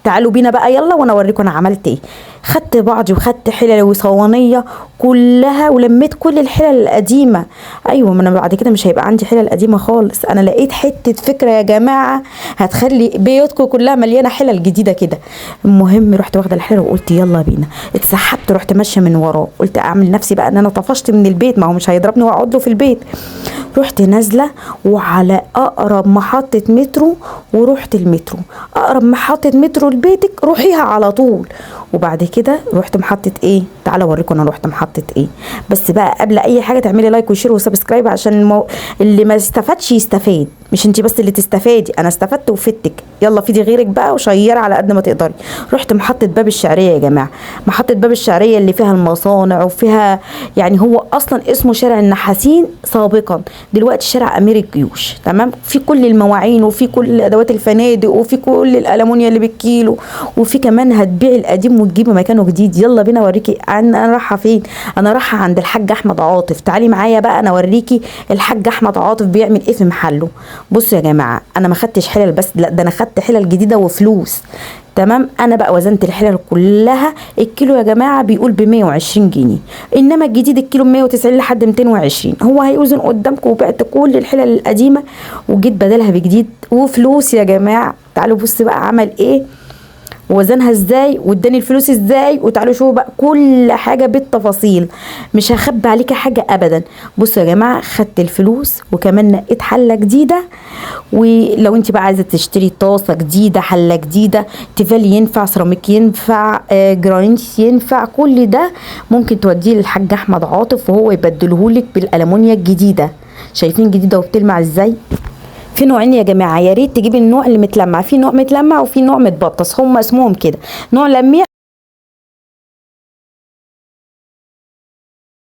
تعالوا بينا بقى يلا وانا اوريكم انا عملت ايه. خدت بعضي وخدت حلل وصوانيه كلها ولميت كل الحلل القديمه. ايوه، ما انا بعد كده مش هيبقى عندي حلل قديمه خالص. انا لقيت حته فكره يا جماعه هتخلي بيوتكم كلها مليانه حلل جديده كده. المهم رحت واخده الحلل وقلت يلا بينا. اتسحبت رحت ماشيه من وراه، قلت اعمل نفسي بقى ان انا طفشت من البيت، ما هو مش هيضربني واقعد له في البيت. رحت نازله وعلى اقرب محطه مترو، ورحت المترو. اقرب محطه مترو لبيتك روحيها على طول. وبعد كده رحت محطه ايه، تعالى اوريكم انا رحت محطه ايه. بس بقى قبل اي حاجه تعملي لايك وشير وسبسكرايب عشان اللي ما استفادش يستفاد، مش انت بس اللي تستفادي، انا استفدت وفدتك. يلا فيدي غيرك بقى وشيري على قد ما تقدري. رحت محطه باب الشعريه يا جماعه، محطه باب الشعريه اللي فيها المصانع وفيها، يعني هو اصلا اسمه شارع النحاسين سابقا، دلوقتي شارع امير الجيوش. تمام، في كل المواعين وفي كل ادوات الفنادق وفي كل الالمونيا اللي بالكيلو، وفي كمان هتبيع القديم وتجيبي مكانه جديد. يلا بينا اوريكي انا رايحه فين. انا رايحه عند الحاج احمد عاطف، تعالي معايا بقى انا اوريكي الحاج احمد عاطف بيعمل ايه في محله. بصوا يا جماعه، انا ما خدتش حلل بس، لا ده انا خدت حلل جديده وفلوس. تمام، انا بقى وزنت الحلل كلها. الكيلو يا جماعه بيقول ب 120 جنيه، انما الجديد الكيلو 190 لحد 220. هو هيوزن قدامكم. وبعت كل الحلل القديمه وجيت بدلها بجديد وفلوس يا جماعه. تعالوا بصوا بقى عمل ايه ووزنها ازاي واداني الفلوس ازاي، وتعالوا شوفوا بقى كل حاجه بالتفاصيل، مش هخبي عليكي حاجه ابدا. بصوا يا جماعه، خدت الفلوس وكمان نقيت حله جديده. ولو انت بقى عايزه تشتري طاسه جديده، حله جديده، تيفال ينفع، سيراميك ينفع، جرانيت ينفع، كل ده ممكن توديه للحاج احمد عاطف وهو يبدلهولك بالالمونيا الجديده. شايفين جديده وبتلمع ازاي؟ في نوعين يا جماعه، يا ريت تجيبي النوع اللي متلمع، في نوع متلمع وفي نوع متبطس، هم اسمهم كده، نوع لميع